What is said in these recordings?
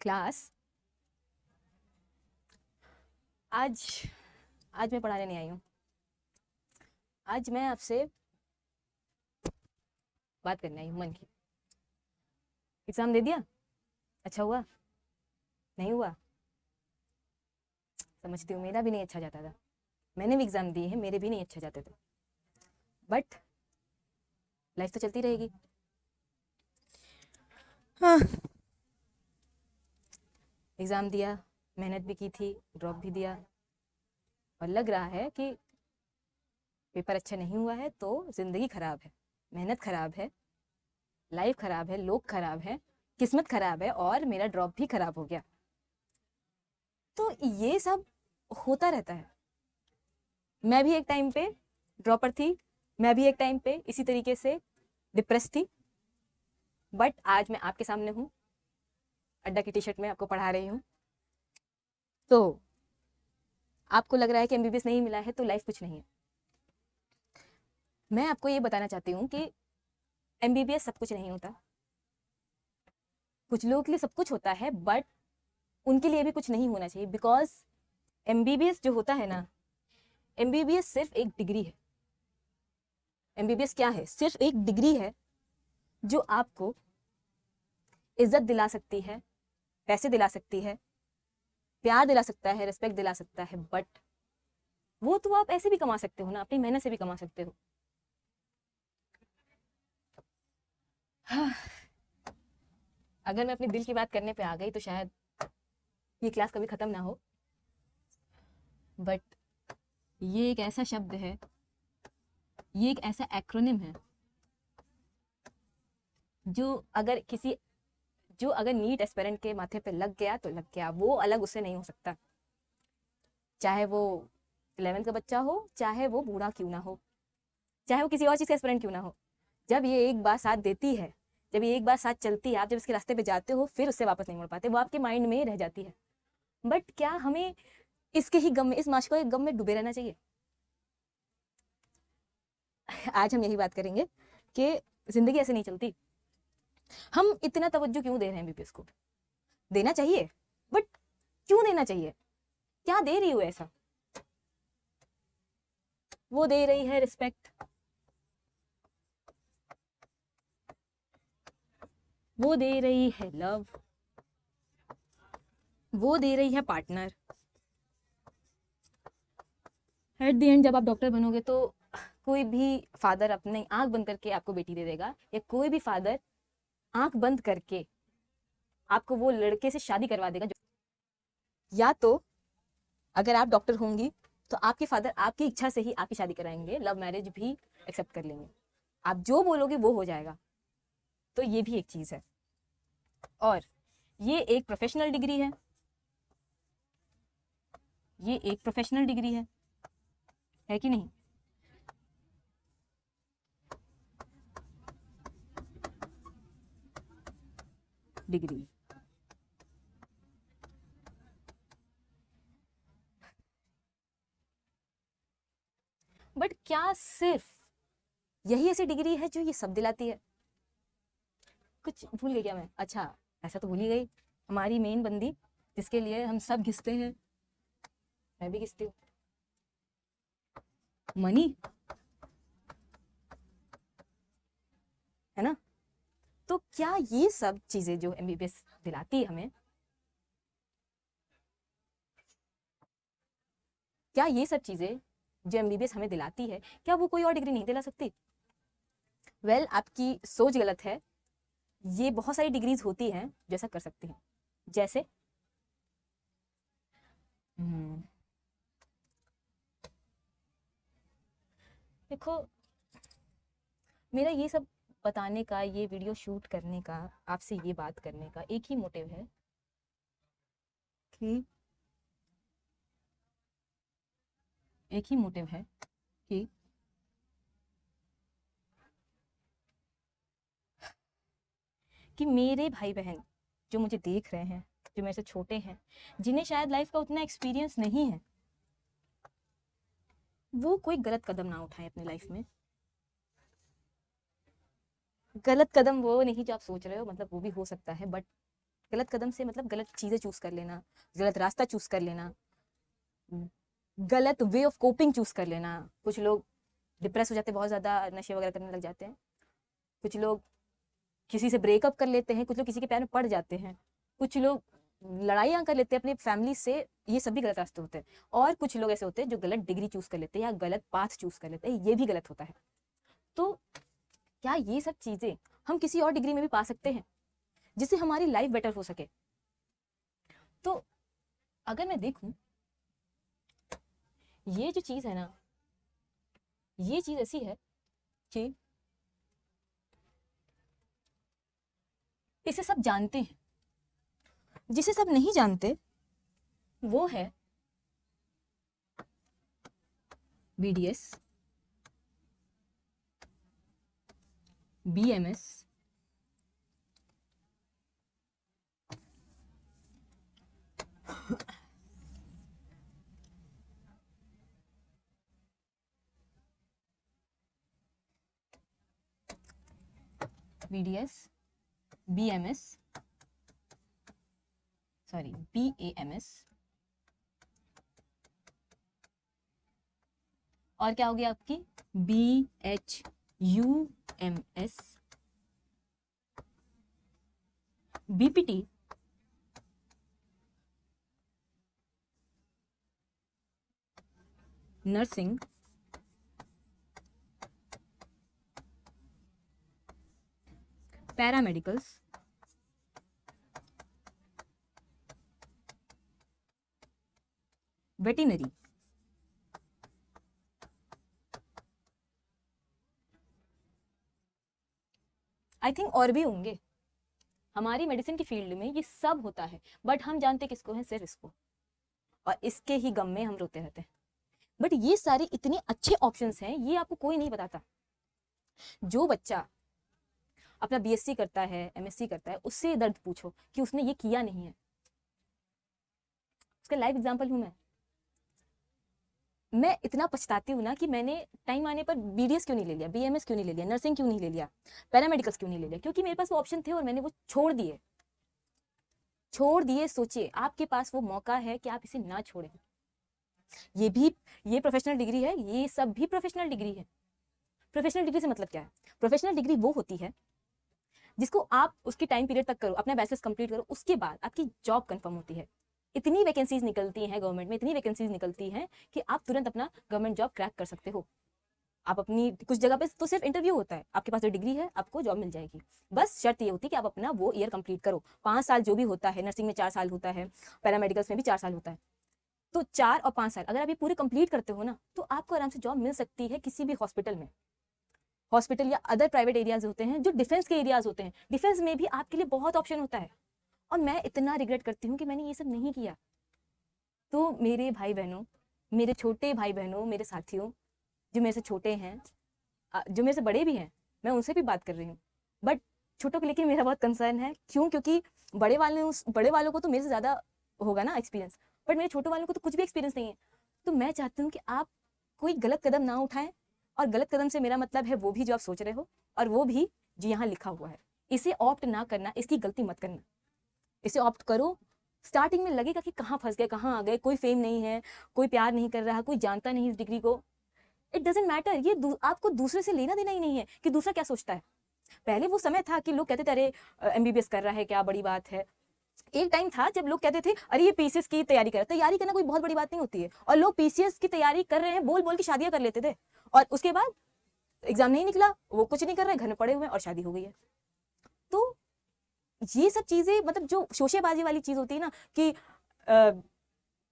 Class आज आज मैं पढ़ाने नहीं आई हूँ। आज मैं आपसे बात करने आई हूँ मन की। एग्ज़ाम दे दिया? अच्छा हुआ? नहीं हुआ? समझती हूँ, मेरा भी नहीं अच्छा जाता था। मैंने भी एग्ज़ाम दिए हैं, मेरे भी नहीं अच्छा जाते थे, बट लाइफ तो चलती रहेगी। हाँ, एग्ज़ाम दिया, मेहनत भी की थी, ड्रॉप भी दिया, और लग रहा है कि पेपर अच्छा नहीं हुआ है तो ज़िंदगी ख़राब है, मेहनत ख़राब है, लाइफ ख़राब है, लोग ख़राब हैं, किस्मत ख़राब है, और मेरा ड्रॉप भी ख़राब हो गया। तो ये सब होता रहता है। मैं भी एक टाइम पे ड्रॉपर थी, मैं भी एक टाइम पे इसी तरीके से डिप्रेस थी, बट आज मैं आपके सामने हूँ, अड्डा की टी शर्ट में आपको पढ़ा रही हूँ। तो आपको लग रहा है कि एमबीबीएस नहीं मिला है तो लाइफ कुछ नहीं है। मैं आपको ये बताना चाहती हूँ कि एमबीबीएस सब कुछ नहीं होता। कुछ लोगों के लिए सब कुछ होता है, बट उनके लिए भी कुछ नहीं होना चाहिए, बिकॉज एमबीबीएस जो होता है ना, एमबीबीएस सिर्फ एक डिग्री है। एमबीबीएस क्या है? सिर्फ एक डिग्री है जो आपको इज्जत दिला सकती है, पैसे दिला सकती है, प्यार दिला सकता है, रिस्पेक्ट दिला सकता है, बट वो तो आप ऐसे भी कमा सकते हो ना, अपनी मेहनत से भी कमा सकते हो। हाँ, अगर मैं अपने दिल की बात करने पे आ गई तो शायद ये क्लास कभी खत्म ना हो, बट ये एक ऐसा शब्द है, ये एक ऐसा एक्रोनिम है जो अगर किसी जो अगर नीट एस्पिरेंट के माथे पे लग गया तो लग गया, वो अलग उससे नहीं हो सकता। चाहे वो 11th का बच्चा हो, चाहे वो बूढ़ा क्यों ना हो, चाहे वो किसी और चीज़ का एस्पिरेंट क्यों ना हो, जब ये एक बार साथ देती है, जब ये एक बार साथ चलती है, आप जब इसके रास्ते पे जाते हो फिर उससे वापस नहीं मुड़ पाते, वो आपके माइंड में ही रह जाती है। बट क्या हमें इसके ही गम में, इस माशको के गम में डूबे रहना चाहिए? आज हम यही बात करेंगे कि जिंदगी ऐसे नहीं चलती। हम इतना तवज्जो क्यों दे रहे हैं एमबीबीएस को? देना चाहिए, बट क्यों देना चाहिए? क्या दे रही हो ऐसा? वो दे रही है रिस्पेक्ट, वो दे रही है लव, वो दे रही है पार्टनर। एट द एंड जब आप डॉक्टर बनोगे तो कोई भी फादर अपने आंख बंद करके आपको बेटी दे देगा, या कोई भी फादर आंख बंद करके आपको वो लड़के से शादी करवा देगा या तो अगर आप डॉक्टर होंगी तो आपके फादर आपकी इच्छा से ही आपकी शादी कराएंगे, लव मैरिज भी एक्सेप्ट कर लेंगे, आप जो बोलोगे वो हो जाएगा। तो ये भी एक चीज है, और ये एक प्रोफेशनल डिग्री है, ये एक प्रोफेशनल डिग्री है कि नहीं? डिग्री। बट क्या सिर्फ यही ऐसी डिग्री है जो ये सब दिलाती है? कुछ भूल गई क्या मैं? अच्छा, ऐसा तो भूल ही गई, हमारी मेन बंदी जिसके लिए हम सब घिसते हैं, मैं भी घिसती हूँ, मनी, है ना? तो क्या ये सब चीजें जो एमबीबीएस दिलाती है हमें, क्या ये सब चीजें जो एमबीबीएस हमें दिलाती है, क्या वो कोई और डिग्री नहीं दिला सकती? वेल, आपकी सोच गलत है। ये बहुत सारी डिग्रीज होती हैं जो ऐसा कर सकती हैं, जैसे हम्म, देखो, मेरा ये सब बताने का, ये वीडियो शूट करने का, आपसे ये बात करने का एक ही मोटिव है कि एक ही मोटिव है कि मेरे भाई बहन जो मुझे देख रहे हैं, जो मेरे से छोटे हैं, जिन्हें शायद लाइफ का उतना एक्सपीरियंस नहीं है, वो कोई गलत कदम ना उठाए अपनी लाइफ में। गलत कदम वो नहीं जो आप सोच रहे हो, मतलब वो भी हो सकता है, बट गलत कदम से मतलब गलत चीज़ें चूज कर लेना, गलत रास्ता चूज कर लेना, गलत वे ऑफ कोपिंग चूज कर लेना। कुछ लोग डिप्रेस हो जाते हैं, बहुत ज़्यादा नशे वगैरह करने लग जाते हैं, कुछ लोग किसी से ब्रेकअप कर लेते हैं, कुछ लोग किसी के प्यार में पड़ जाते हैं, कुछ लोग लड़ाइयाँ कर लेते हैं अपनी फैमिली से, ये सब भी गलत रास्ते होते हैं। और कुछ लोग ऐसे होते हैं जो गलत डिग्री चूज कर लेते हैं या गलत पाथ चूज कर लेते हैं, ये भी गलत होता है। तो क्या ये सब चीज़ें हम किसी और डिग्री में भी पा सकते हैं जिससे हमारी लाइफ बेटर हो सके? तो अगर मैं देखूं, ये जो चीज़ है ना, ये चीज़ ऐसी है कि इसे सब जानते हैं, जिसे सब नहीं जानते वो है BDS, BMS, BDS, BMS, sorry BAMS, और क्या हो गया आपकी BHUMS, BPT, nursing, paramedicals, veterinary, I think और भी होंगे। हमारी मेडिसिन की फील्ड में ये सब होता है, बट हम जानते किसको हैं? सिर्फ इसको, और इसके ही गम में हम रोते रहते हैं। बट ये सारे इतने अच्छे ऑप्शंस हैं, ये आपको कोई नहीं बताता। जो बच्चा अपना BSc करता है, MSc करता है, उससे दर्द पूछो कि उसने ये किया नहीं है। उसका लाइव एग्जाम्पल हूं मैं इतना पछताती हूँ ना कि मैंने टाइम आने पर BDS क्यों नहीं ले लिया, BMS क्यों नहीं ले लिया, नर्सिंग क्यों नहीं ले लिया, पैरामेडिकल्स क्यों नहीं ले लिया, क्योंकि मेरे पास वो ऑप्शन थे और मैंने वो छोड़ दिए। सोचिए, आपके पास वो मौका है कि आप इसे ना छोड़ें। ये प्रोफेशनल डिग्री है, ये सब भी प्रोफेशनल डिग्री है। प्रोफेशनल डिग्री से मतलब क्या है? प्रोफेशनल डिग्री वो होती है जिसको आप उसकी टाइम पीरियड तक करो, अपना बैचलर्स कंप्लीट करो, उसके बाद आपकी जॉब कंफर्म होती है। इतनी वैकेंसीज निकलती हैं गवर्नमेंट में, इतनी वैकेंसीज निकलती हैं कि आप तुरंत अपना गवर्नमेंट जॉब क्रैक कर सकते हो। आप अपनी कुछ जगह पे तो सिर्फ इंटरव्यू होता है, आपके पास जो डिग्री है आपको जॉब मिल जाएगी। बस शर्त ये होती है कि आप अपना वो ईयर कंप्लीट करो। 5 साल जो भी होता है, नर्सिंग में 4 साल होता है, पैरामेडिकल्स में भी 4 साल होता है। तो 4 और 5 साल अगर आप ये पूरे कंप्लीट करते हो ना, तो आपको आराम से जॉब मिल सकती है किसी भी हॉस्पिटल में। हॉस्पिटल या अदर प्राइवेट एरियाज होते हैं जो डिफेंस के एरियाज होते हैं, डिफेंस में भी आपके लिए बहुत ऑप्शन होता है। और मैं इतना रिग्रेट करती हूँ कि मैंने ये सब नहीं किया। तो मेरे भाई बहनों, मेरे छोटे भाई बहनों, मेरे साथियों जो मेरे से छोटे हैं, जो मेरे से बड़े भी हैं, मैं उनसे भी बात कर रही हूँ, बट छोटों को लेकर मेरा बहुत कंसर्न है। क्यों? क्योंकि बड़े वालों को तो मेरे से ज़्यादा होगा ना एक्सपीरियंस, बट मेरे छोटे वालों को तो कुछ भी एक्सपीरियंस नहीं है। तो मैं चाहती हूँ कि आप कोई गलत कदम ना उठाएं, और गलत कदम से मेरा मतलब है वो भी जो आप सोच रहे हो, और वो भी जो यहाँ लिखा हुआ है। इसे ऑप्ट ना करना, इसकी गलती मत करना, इसे ऑप्ट करो। स्टार्टिंग में लगेगा कि कहाँ फंस गए, कहाँ आ गए, कोई फेम नहीं है, कोई प्यार नहीं कर रहा, कोई जानता नहीं इस डिग्री को। इट डजेंट मैटर, ये आपको दूसरे से लेना देना ही नहीं है कि दूसरा क्या सोचता है। पहले वो समय था कि लोग कहते थे अरे MBBS कर रहा है, क्या बड़ी बात है। एक टाइम था जब लोग कहते थे अरे ये PCS की तैयारी कर रहा है। तैयारी करना कोई बहुत बड़ी बात नहीं होती है, और लोग PCS की तैयारी कर रहे हैं बोल बोल के शादियां कर लेते थे, और उसके बाद एग्जाम नहीं निकला, वो कुछ नहीं कर रहे, घर में पड़े हुए हैं और शादी हो गई है। तो ये सब चीजें, मतलब जो शोशेबाजी वाली चीज होती है ना कि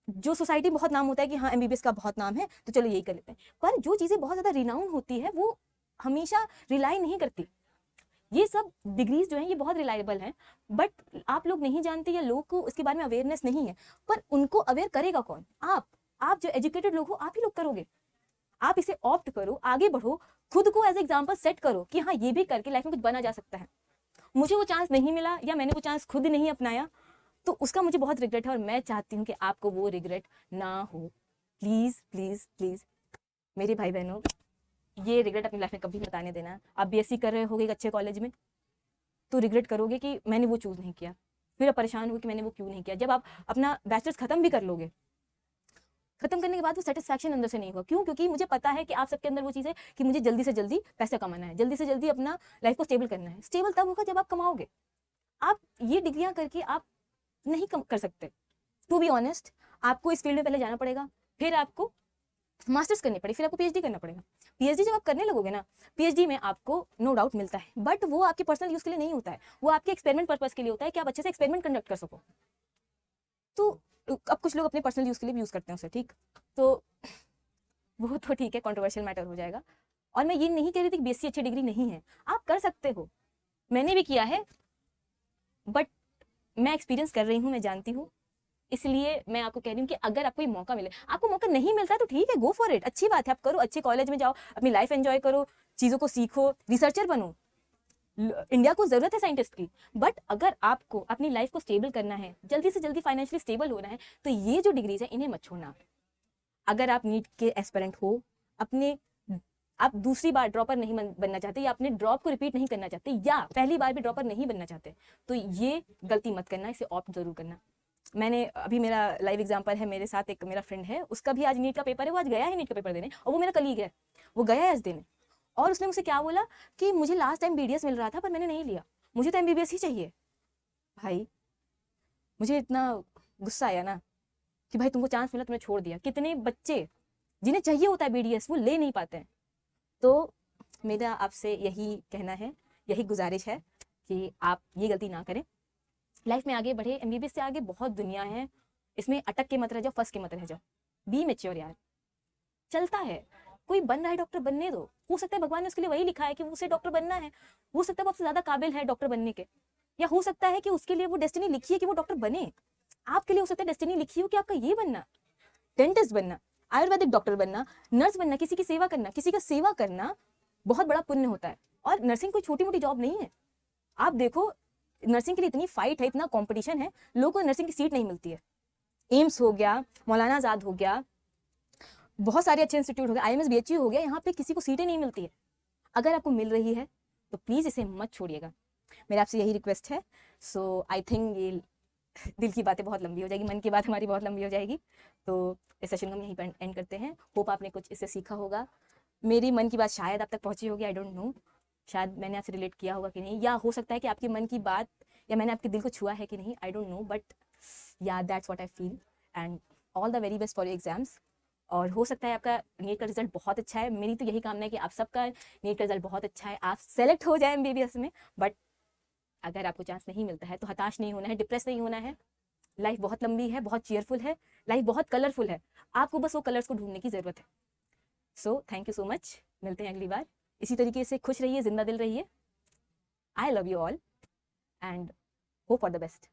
जो सोसाइटी बहुत नाम होता है कि हाँ MBBS का बहुत नाम है तो चलो यही कर लेते हैं, पर जो चीजें बहुत ज्यादा रिनाउन होती है वो हमेशा रिलाई नहीं करती। ये सब डिग्रीज जो हैं ये बहुत रिलायबल हैं, बट आप लोग नहीं जानते या लोग को उसके बारे में अवेयरनेस नहीं है। पर उनको अवेयर करेगा कौन? आप जो एजुकेटेड लोग हो, आप ही लोग करोगे। आप इसे ऑप्ट करो, आगे बढ़ो, खुद को एज एग्जाम्पल सेट करो कि हाँ ये भी करके लाइफ में कुछ बना जा सकता है। मुझे वो चांस नहीं मिला या मैंने वो चांस खुद नहीं अपनाया, तो उसका मुझे बहुत रिग्रेट है, और मैं चाहती हूँ कि आपको वो रिग्रेट ना हो। प्लीज प्लीज प्लीज मेरे भाई बहनों, ये रिग्रेट अपनी लाइफ में कभी मत आने देना। आप BSc कर रहे होगे एक अच्छे कॉलेज में, तो रिग्रेट करोगे कि मैंने वो चूज नहीं किया। फिर आप परेशान हो कि मैंने वो क्यों नहीं किया। जब आप अपना बैचलर्स खत्म भी कर लोगे, खत्म करने के बाद वो सेटिस्फैक्शन अंदर से नहीं होगा। क्यों? क्योंकि मुझे पता है कि आप सबके अंदर वो चीज़ है कि मुझे जल्दी से जल्दी पैसा कमाना है, जल्दी से जल्दी अपना लाइफ को स्टेबल करना है। स्टेबल तब होगा जब आप कमाओगे। आप ये डिग्रियां करके आप नहीं कर सकते। टू बी ऑनेस्ट, आपको इस फील्ड में पहले जाना पड़ेगा, फिर आपको मास्टर्स करनी पड़ेगी, फिर आपको पीएचडी करना पड़ेगा। पीएचडी जब आप करने लगोगे ना, पीएचडी में आपको नो डाउट मिलता है, बट वो आपके पर्सनल यूज के लिए नहीं होता है, वो आपके एक्सपेरिमेंट पर्पस के लिए होता है कि आप अच्छे से एक्सपेरिमेंट कंडक्ट कर सको। तो अब कुछ लोग अपने पर्सनल यूज के लिए भी यूज करते हैं उसे, ठीक, तो वो तो ठीक है, कंट्रोवर्शियल मैटर हो जाएगा। और मैं ये नहीं कह रही थी कि बीएससी अच्छी डिग्री नहीं है, आप कर सकते हो, मैंने भी किया है, बट मैं एक्सपीरियंस कर रही हूँ, मैं जानती हूँ, इसलिए मैं आपको कह रही हूँ कि अगर आपको ये मौका मिले, आपको मौका नहीं मिलता है तो ठीक है, गो फॉर इट, अच्छी बात है, आप करो, अच्छे कॉलेज में जाओ, अपनी लाइफ एंजॉय करो, चीज़ों को सीखो, रिसर्चर बनो। इंडिया को जरूरत है साइंटिस्ट की, बट अगर आपको अपनी लाइफ को स्टेबल करना है, जल्दी से जल्दी फाइनेंशियली स्टेबल होना है, तो ये जो डिग्रीज है इन्हें मत छोड़ना। अगर आप नीट के एस्पिरेंट हो, अपने आप दूसरी बार ड्रॉपर नहीं बनना चाहते, या अपने ड्रॉप को रिपीट नहीं करना चाहते, या पहली बार भी ड्रॉपर नहीं बनना चाहते, तो ये गलती मत करना, इसे ऑप्ट जरूर करना। मैंने अभी, मेरा लाइव एग्जांपल है, मेरे साथ एक मेरा फ्रेंड है, उसका भी आज नीट का पेपर है, वो आज गया है नीट का पेपर देने, और वो मेरा कलीग है, वो गया है आज देने, और उसने मुझसे क्या बोला कि मुझे लास्ट टाइम बीडीएस मिल रहा था पर मैंने नहीं लिया, मुझे तो एमबीबीएस ही चाहिए। भाई मुझे इतना गुस्सा आया ना कि भाई तुमको चांस मिला, तुमने छोड़ दिया। कितने बच्चे जिन्हें चाहिए होता है बीडीएस, वो ले नहीं पाते हैं। तो मेरा आपसे यही कहना है, यही गुजारिश है कि आप ये गलती ना करें, लाइफ में आगे बढ़े। एमबीबीएस से आगे बहुत दुनिया है, इसमें अटक के मत रह जाओ, फंस के मत रह जाओ, बी मैच्योर यार, चलता है, कोई बन रहा है डॉक्टर बनने दो, हो सकता है भगवान ने उसके लिए वही लिखा है कि उसे डॉक्टर बनना है, हो सकता है वो आपसे ज्यादा काबिल है डॉक्टर बनने के, या हो सकता है कि उसके लिए वो डेस्टिनी लिखी है कि वो डॉक्टर बने। आपके लिए हो सकता है डेस्टिनी लिखी हो कि आपका ये बनना, डेंटिस्ट बनना, आयुर्वेदिक डॉक्टर बनना, नर्स बनना, किसी की सेवा करना, किसी का सेवा करना बहुत बड़ा पुण्य होता है। और नर्सिंग कोई छोटी मोटी जॉब नहीं है। आप देखो, नर्सिंग के लिए इतनी फाइट है, इतना कंपटीशन है, लोगों को नर्सिंग की सीट नहीं मिलती है। एम्स हो गया, मौलाना आजाद हो गया, बहुत सारे अच्छे इंस्टीट्यूट हो गए, आईएमएस बीएचयू हो गया, यहाँ पे किसी को सीटें नहीं मिलती है। अगर आपको मिल रही है तो प्लीज इसे मत छोड़िएगा, मेरा आपसे यही रिक्वेस्ट है। सो आई थिंक ये दिल की बातें बहुत लंबी हो जाएगी, मन की बात हमारी बहुत लंबी हो जाएगी, तो इस सेशन को हम यहीं पर एंड करते हैं। होप आपने कुछ इससे सीखा होगा, मेरी मन की बात शायद आप तक पहुंची होगी, आई डोंट नो, शायद मैंने आपसे रिलेट किया होगा कि नहीं, या हो सकता है कि आपके मन की बात या मैंने आपके दिल को छुआ है कि नहीं, आई डोंट नो, बट या that's what I feel. And all the very best for your exams. और हो सकता है आपका नीट का रिजल्ट बहुत अच्छा है, मेरी तो यही कामना है कि आप सबका नीट का रिजल्ट बहुत अच्छा है, आप सेलेक्ट हो जाए एमबीबीएस में। बट अगर आपको चांस नहीं मिलता है तो हताश नहीं होना है, डिप्रेस नहीं होना है। लाइफ बहुत लंबी है, बहुत चीयरफुल है, लाइफ बहुत कलरफुल है, आपको बस वो कलर्स को ढूंढने की जरूरत है। So thank you so much, मिलते हैं अगली बार। इसी तरीके से खुश रहिए, जिंदा दिल रहिए। I love you all and hope for the best.